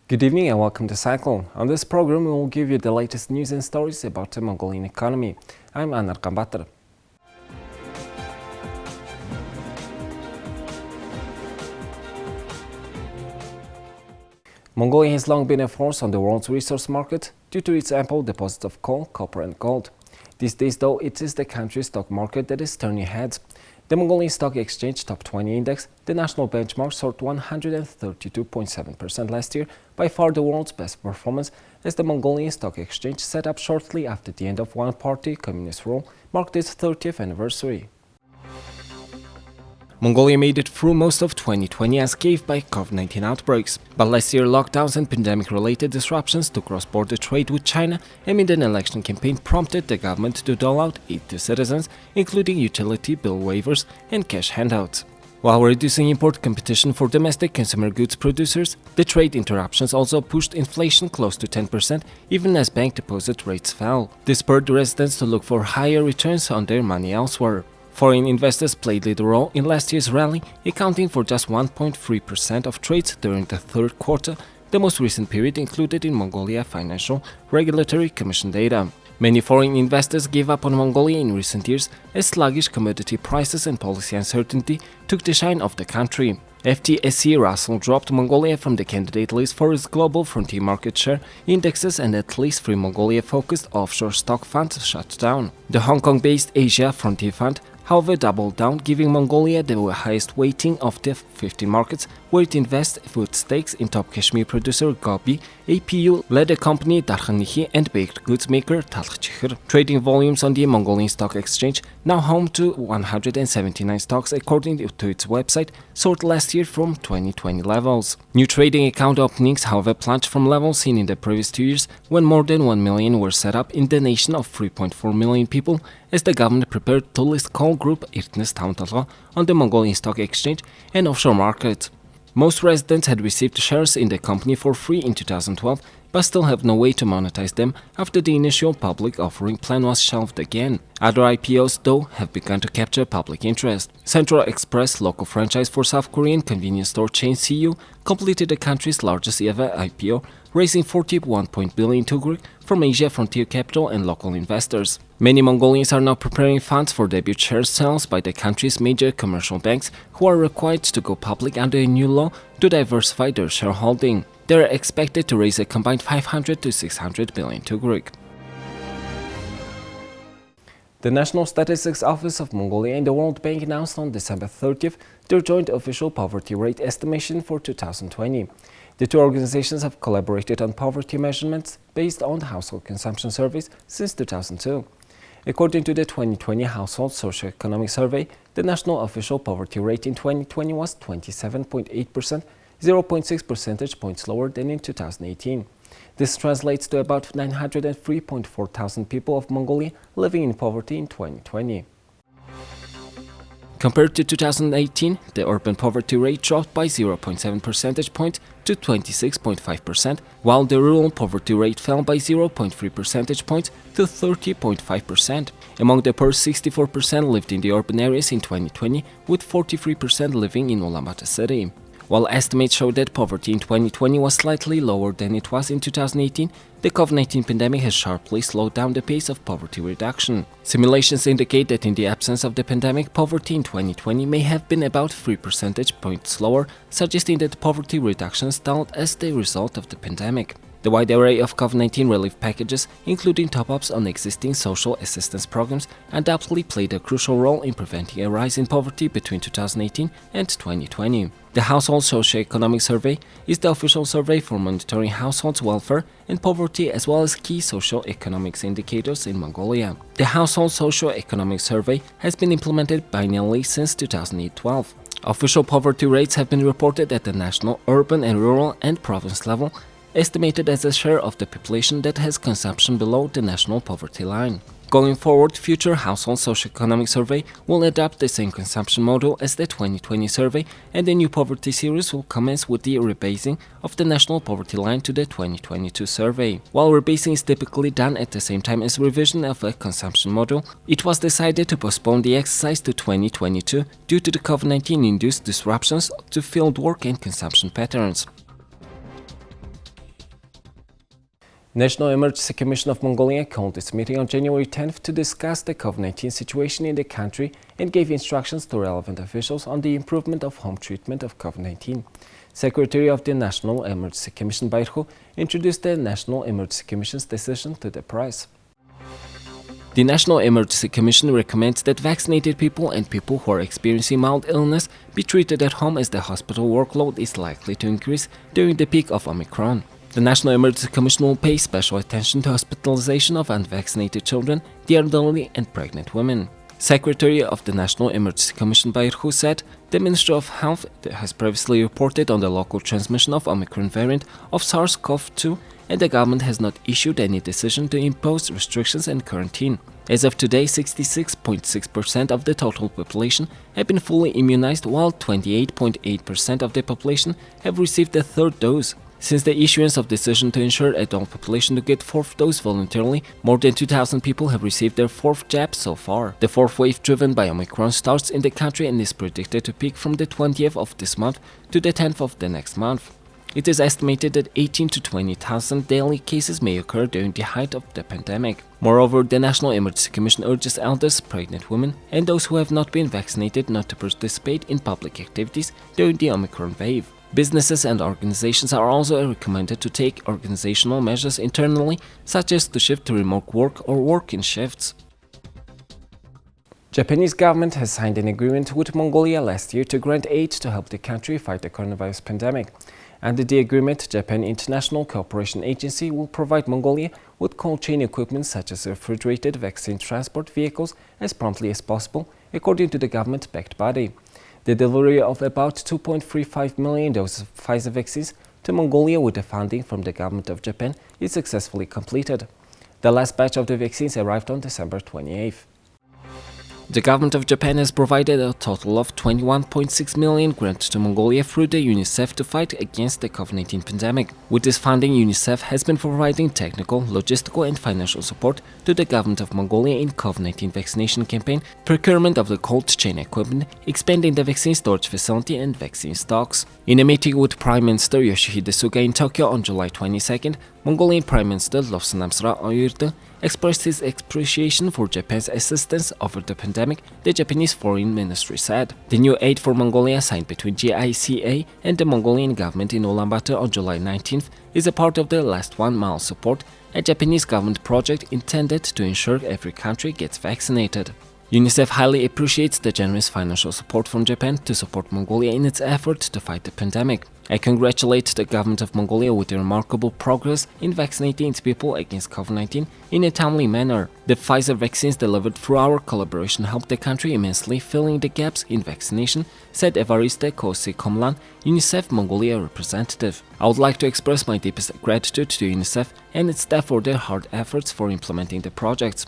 Good evening and welcome to Cycle. On this program, we will give you the latest news and stories about the Mongolian economy. I'm Anar Kambatar. Mongolia has long been a force on the world's resource market due to its ample deposits of coal, copper and gold. These days, though, it is the country's stock market that is turning heads. The Mongolian Stock Exchange Top 20 Index, the national benchmark, soared 132.7% last year, by far the world's best performance, as the Mongolian Stock Exchange, set up shortly after the end of one-party communist rule, marked its 30th anniversary. Mongolia made it through most of 2020 unscathed by COVID-19 outbreaks, but last year lockdowns and pandemic-related disruptions to cross-border trade with China amid an election campaign prompted the government to dole out aid to citizens, including utility bill waivers and cash handouts. While reducing import competition for domestic consumer goods producers, the trade interruptions also pushed inflation close to 10%, even as bank deposit rates fell. This spurred residents to look for higher returns on their money elsewhere. Foreign investors played little role in last year's rally, accounting for just 1.3% of trades during the third quarter, the most recent period included in Mongolia Financial Regulatory Commission data. Many foreign investors gave up on Mongolia in recent years as sluggish commodity prices and policy uncertainty took the shine off the country. FTSE Russell dropped Mongolia from the candidate list for its global frontier market share indexes, and at least 3 Mongolia-focused offshore stock funds shut down. The Hong Kong-based Asia Frontier Fund, however, doubled down, giving Mongolia the highest weighting of the 15 markets where it invests with stakes in top Kashmir producer Gobi, APU, leather company Darkhanihi and baked goods maker Talkhchikhr. Trading volumes on the Mongolian Stock Exchange, now home to 179 stocks according to its website, soared last year from 2020 levels. New trading account openings, however, plunged from levels seen in the previous 2 years when more than 1 million were set up in the nation of 3.4 million people, as the government prepared to list coal group Irtnes Tauntalga on the Mongolian Stock Exchange and offshore market. Most residents had received shares in the company for free in 2012, but still have no way to monetize them after the initial public offering plan was shelved again. Other IPOs, though, have begun to capture public interest. Central Express, local franchise for South Korean convenience store chain CU, completed the country's largest ever IPO, raising 41 billion tugruk from Asia Frontier Capital and local investors. Many Mongolians are now preparing funds for debut share sales by the country's major commercial banks, who are required to go public under a new law to diversify their shareholding. They are expected to raise a combined 500 to 600 billion tugruk. The National Statistics Office of Mongolia and the World Bank announced on December 30th their joint official poverty rate estimation for 2020. The two organizations have collaborated on poverty measurements based on household consumption surveys since 2002. According to the 2020 Household Socioeconomic Survey, the national official poverty rate in 2020 was 27.8%, 0.6 percentage points lower than in 2018. This translates to about 903.4 thousand people of Mongolia living in poverty in 2020. Compared to 2018, the urban poverty rate dropped by 0.7 percentage points to 26.5%, while the rural poverty rate fell by 0.3 percentage points to 30.5%. Among the poor, 64% lived in the urban areas in 2020, with 43% living in Ulaanbaatar city. While estimates show that poverty in 2020 was slightly lower than it was in 2018, the COVID-19 pandemic has sharply slowed down the pace of poverty reduction. Simulations indicate that in the absence of the pandemic, poverty in 2020 may have been about 3 percentage points lower, suggesting that poverty reduction stalled as the result of the pandemic. The wide array of COVID-19 relief packages, including top-ups on existing social assistance programs, undoubtedly played a crucial role in preventing a rise in poverty between 2018 and 2020. The Household Socioeconomic Survey is the official survey for monitoring households' welfare and poverty, as well as key socio-economic indicators in Mongolia. The Household Socio-Economic Survey has been implemented biennially since 2012. Official poverty rates have been reported at the national, urban and rural and province level, estimated as a share of the population that has consumption below the national poverty line. Going forward, future Household Socioeconomic Survey will adopt the same consumption model as the 2020 survey, and the new poverty series will commence with the rebasing of the national poverty line to the 2022 survey. While rebasing is typically done at the same time as revision of a consumption model, it was decided to postpone the exercise to 2022 due to the COVID-19 induced disruptions to field work and consumption patterns. National Emergency Commission of Mongolia called its meeting on January 10th to discuss the COVID-19 situation in the country and gave instructions to relevant officials on the improvement of home treatment of COVID-19. Secretary of the National Emergency Commission Bairhu introduced the National Emergency Commission's decision to the press. The National Emergency Commission recommends that vaccinated people and people who are experiencing mild illness be treated at home as the hospital workload is likely to increase during the peak of Omicron. The National Emergency Commission will pay special attention to hospitalization of unvaccinated children, the elderly and pregnant women. Secretary of the National Emergency Commission Bairhu said the Ministry of Health has previously reported on the local transmission of Omicron variant of SARS-CoV-2 and the government has not issued any decision to impose restrictions and quarantine. As of today, 66.6% of the total population have been fully immunized, while 28.8% of the population have received the third dose. Since the issuance of decision to ensure adult population to get fourth dose voluntarily, more than 2,000 people have received their fourth jab so far. The fourth wave driven by Omicron starts in the country and is predicted to peak from the 20th of this month to the 10th of the next month. It is estimated that 18 to 20,000 daily cases may occur during the height of the pandemic. Moreover, the National Emergency Commission urges elders, pregnant women, and those who have not been vaccinated not to participate in public activities during the Omicron wave. Businesses and organizations are also recommended to take organizational measures internally, such as to shift to remote work or work in shifts. Japanese government has signed an agreement with Mongolia last year to grant aid to help the country fight the coronavirus pandemic. Under the agreement, Japan International Cooperation Agency will provide Mongolia with cold chain equipment such as refrigerated vaccine transport vehicles as promptly as possible, according to the government-backed body. The delivery of about 2.35 million doses of Pfizer vaccines to Mongolia with the funding from the government of Japan is successfully completed. The last batch of the vaccines arrived on December 28th. The government of Japan has provided a total of 21.6 million grant to Mongolia through the UNICEF to fight against the COVID-19 pandemic. With this funding, UNICEF has been providing technical, logistical and financial support to the government of Mongolia in COVID-19 vaccination campaign, procurement of the cold chain equipment, expanding the vaccine storage facility and vaccine stocks. In a meeting with Prime Minister Yoshihide Suga in Tokyo on July 22nd, Mongolian Prime Minister Lofsanamsra Oyurdu expressed his appreciation for Japan's assistance over the pandemic, the Japanese Foreign Ministry said. The new aid for Mongolia signed between GICA and the Mongolian government in Ulaanbaatar on July 19th is a part of the Last 1 Mile support, a Japanese government project intended to ensure every country gets vaccinated. UNICEF highly appreciates the generous financial support from Japan to support Mongolia in its effort to fight the pandemic. I congratulate the government of Mongolia with the remarkable progress in vaccinating its people against COVID-19 in a timely manner. The Pfizer vaccines delivered through our collaboration helped the country immensely, filling the gaps in vaccination, said Evariste Kosi Komlan, UNICEF Mongolia representative. I would like to express my deepest gratitude to UNICEF and its staff for their hard efforts for implementing the projects.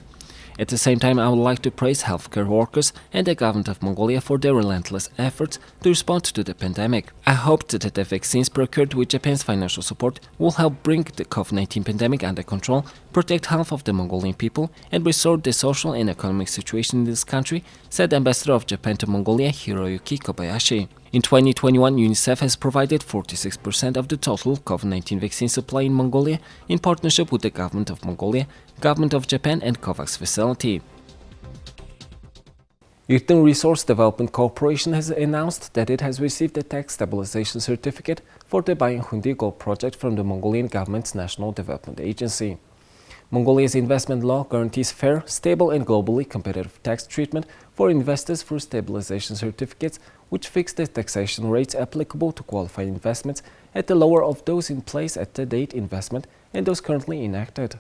At the same time, I would like to praise healthcare workers and the government of Mongolia for their relentless efforts to respond to the pandemic. I hope that the vaccines procured with Japan's financial support will help bring the COVID-19 pandemic under control, protect health of the Mongolian people, and restore the social and economic situation in this country, said Ambassador of Japan to Mongolia Hiroyuki Kobayashi. In 2021, UNICEF has provided 46% of the total COVID-19 vaccine supply in Mongolia in partnership with the government of Mongolia, government of Japan and COVAX facility. Earthern Resource Development Corporation has announced that it has received a tax stabilization certificate for the Bayanghundi gold project from the Mongolian government's National Development Agency. Mongolia's investment law guarantees fair, stable and globally competitive tax treatment for investors through stabilization certificates, which fix the taxation rates applicable to qualified investments at the lower of those in place at the date investment and those currently enacted.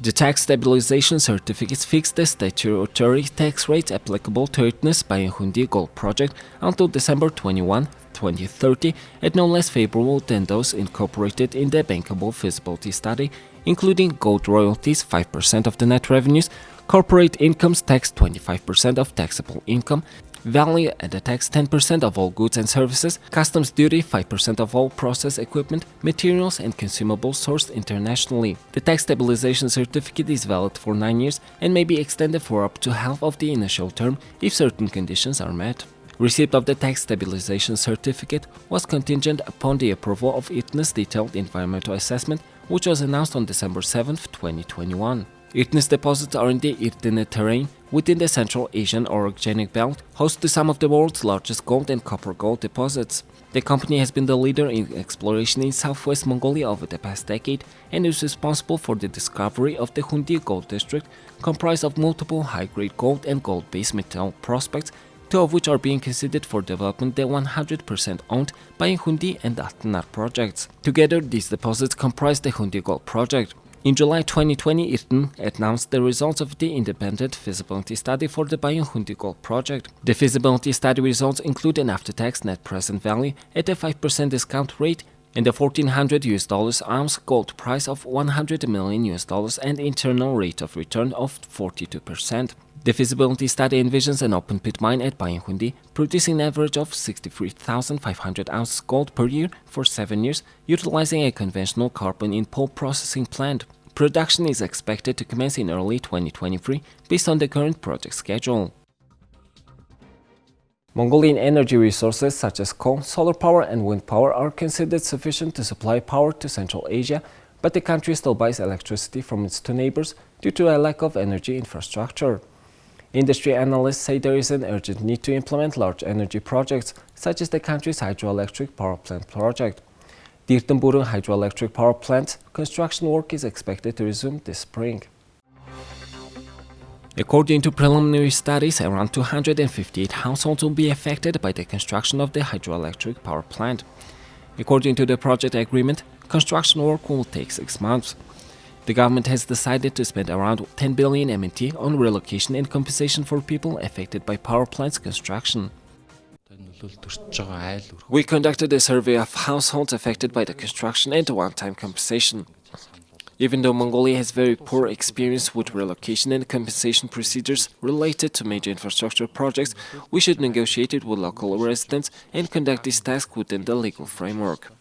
The tax stabilization certificates fix the statutory tax rates applicable to Earth's Bayanghundi gold project until December 21, 2030 at no less favorable than those incorporated in the bankable feasibility study, including gold royalties 5% of the net revenues, corporate incomes tax 25% of taxable income, value-added tax 10% of all goods and services, customs duty 5% of all processed equipment, materials and consumables sourced internationally. The tax stabilization certificate is valid for 9 years and may be extended for up to half of the initial term if certain conditions are met. Receipt of the tax stabilization certificate was contingent upon the approval of Earth's detailed environmental assessment, which was announced on December 7, 2021. Irtin's deposits are in the Irtin terrain within the Central Asian orogenic belt, host to some of the world's largest gold and copper gold deposits. The company has been the leader in exploration in southwest Mongolia over the past decade and is responsible for the discovery of the Hundi Gold District, comprised of multiple high-grade gold and gold-based metal prospects, two of which are being considered for development, the 100% owned by Hundi and Atnar projects. Together, these deposits comprise the Hundi Gold Project. In July 2020, Irtin announced the results of the independent feasibility study for the Hundi Gold project. The feasibility study results include an after-tax net present value at a 5% discount rate and a $1,400 ounce gold price of $100 million and internal rate of return of 42%. The feasibility study envisions an open-pit mine at Hundi, producing an average of 63,500 ounces gold per year for 7 years, utilizing a conventional carbon-in-pulp processing plant. Production is expected to commence in early 2023 based on the current project schedule. Mongolian energy resources such as coal, solar power and wind power are considered sufficient to supply power to Central Asia, but the country still buys electricity from its two neighbors due to a lack of energy infrastructure. Industry analysts say there is an urgent need to implement large energy projects, such as the country's hydroelectric power plant project. The Ethambuton hydroelectric power plant construction work is expected to resume this spring. According to preliminary studies, around 258 households will be affected by the construction of the hydroelectric power plant. According to the project agreement, construction work will take 6 months. The government has decided to spend around 10 billion MNT on relocation and compensation for people affected by power plants construction. We conducted a survey of households affected by the construction and one-time compensation. Even though Mongolia has very poor experience with relocation and compensation procedures related to major infrastructure projects, we should negotiate it with local residents and conduct this task within the legal framework.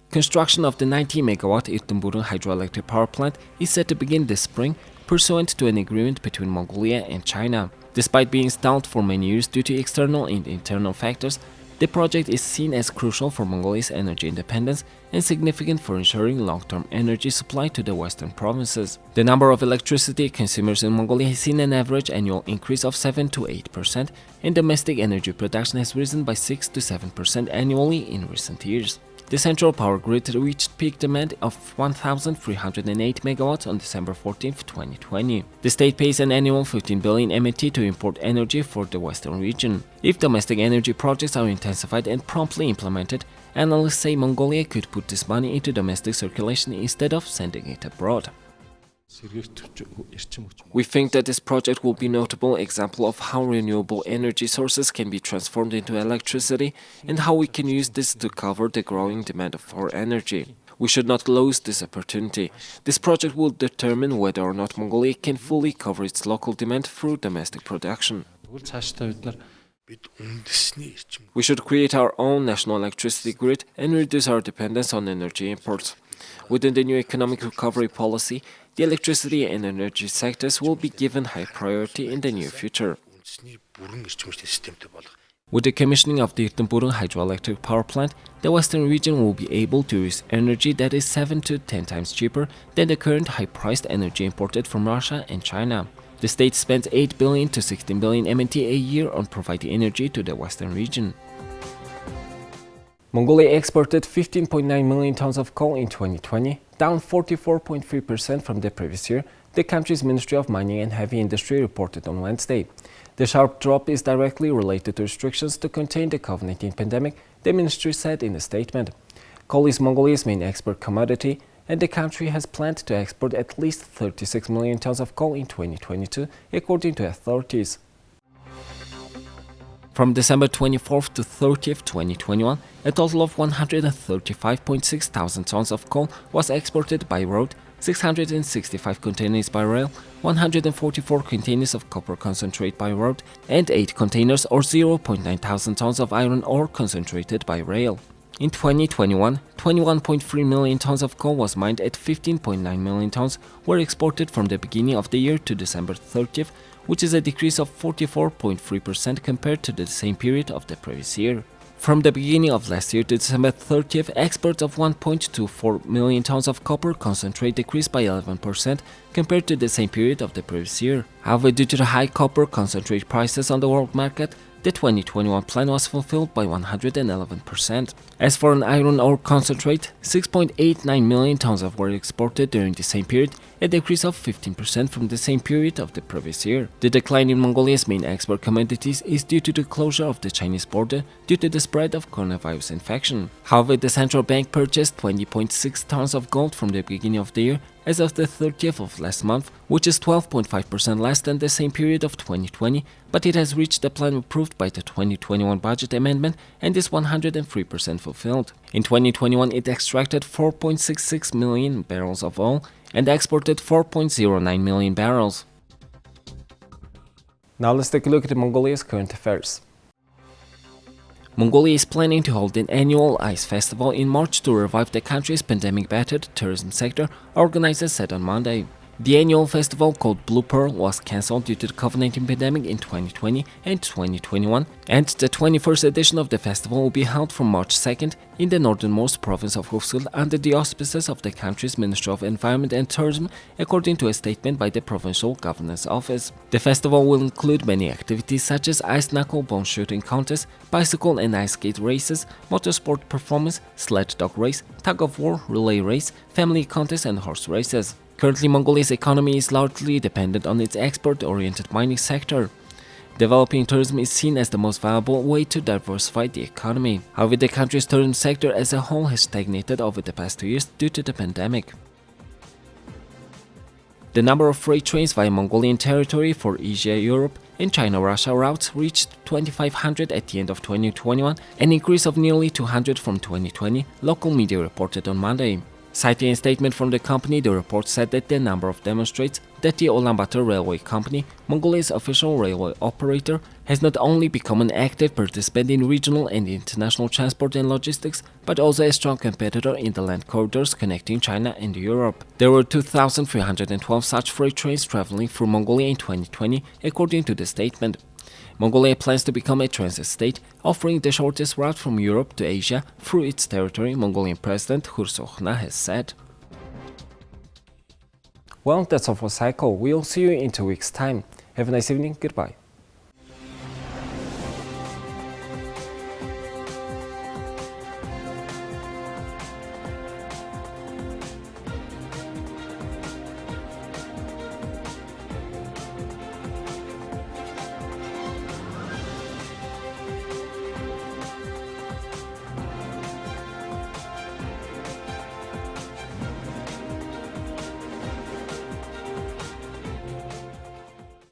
Construction of the 90-megawatt Ethambuton hydroelectric power plant is set to begin this spring, pursuant to an agreement between Mongolia and China. Despite being stalled for many years due to external and internal factors, the project is seen as crucial for Mongolia's energy independence and significant for ensuring long-term energy supply to the western provinces. The number of electricity consumers in Mongolia has seen an average annual increase of 7 to 8%, and domestic energy production has risen by 6 to 7% annually in recent years. The central power grid reached peak demand of 1,308 megawatts on December 14, 2020. The state pays an annual 15 billion MNT to import energy for the western region. If domestic energy projects are intensified and promptly implemented, analysts say Mongolia could put this money into domestic circulation instead of sending it abroad. We think that this project will be a notable example of how renewable energy sources can be transformed into electricity and how we can use this to cover the growing demand for energy. We should not lose this opportunity. This project will determine whether or not Mongolia can fully cover its local demand through domestic production. We should create our own national electricity grid and reduce our dependence on energy imports. Within the new economic recovery policy, the electricity and energy sectors will be given high priority in the near future. With the commissioning of the Ethambuton hydroelectric power plant, the western region will be able to use energy that is 7 to 10 times cheaper than the current high-priced energy imported from Russia and China. The state spends 8 billion to 16 billion MNT a year on providing energy to the western region. Mongolia exported 15.9 million tons of coal in 2020, down 44.3% from the previous year, the country's Ministry of Mining and Heavy Industry reported on Wednesday. The sharp drop is directly related to restrictions to contain the COVID-19 pandemic, the ministry said in a statement. Coal is Mongolia's main export commodity, and the country has planned to export at least 36 million tons of coal in 2022, according to authorities. From December 24th to 30th, 2021, a total of 135.6 thousand tons of coal was exported by road, 665 containers by rail, 144 containers of copper concentrate by road, and 8 containers or 0.9 thousand tons of iron ore concentrated by rail. In 2021, 21.3 million tons of coal was mined at 15.9 million tons were exported from the beginning of the year to December 30th, which is a decrease of 44.3% compared to the same period of the previous year. From the beginning of last year to December 30th, exports of 1.24 million tons of copper concentrate decreased by 11% compared to the same period of the previous year. However, due to the high copper concentrate prices on the world market, the 2021 plan was fulfilled by 111%. As for an iron ore concentrate, 6.89 million tons were exported during the same period, a decrease of 15% from the same period of the previous year. The decline in Mongolia's main export commodities is due to the closure of the Chinese border due to the spread of coronavirus infection. However, the central bank purchased 20.6 tons of gold from the beginning of the year as of the 30th of last month, which is 12.5% less than the same period of 2020, but it has reached the plan approved by the 2021 budget amendment and is 103% fulfilled. In 2021, it extracted 4.66 million barrels of oil and exported 4.09 million barrels. Now let's take a look at Mongolia's current affairs. Mongolia is planning to hold an annual ice festival in March to revive the country's pandemic-battered tourism sector, organizers said on Monday. The annual festival, called Blue Pearl, was cancelled due to the COVID-19 pandemic in 2020 and 2021, and the 21st edition of the festival will be held from March 2nd in the northernmost province of Hufsul under the auspices of the country's Ministry of Environment and Tourism, according to a statement by the Provincial Governor's Office. The festival will include many activities such as ice knuckle bone shooting contests, bicycle and ice skate races, motorsport performance, sled dog race, tug-of-war, relay race, family contests and horse races. Currently, Mongolia's economy is largely dependent on its export-oriented mining sector. Developing tourism is seen as the most viable way to diversify the economy. However, the country's tourism sector as a whole has stagnated over the past 2 years due to the pandemic. The number of freight trains via Mongolian territory for Asia-Europe and China-Russia routes reached 2,500 at the end of 2021, an increase of nearly 200 from 2020, local media reported on Monday. Citing a statement from the company, the report said that the number demonstrates that the Ulaanbaatar Railway Company, Mongolia's official railway operator, has not only become an active participant in regional and international transport and logistics, but also a strong competitor in the land corridors connecting China and Europe. There were 2,312 such freight trains traveling through Mongolia in 2020, according to the statement. Mongolia plans to become a transit state, offering the shortest route from Europe to Asia through its territory, Mongolian President Khursokhna has said. Well, that's all for Cycle. We'll see you in 2 weeks' time. Have a nice evening. Goodbye.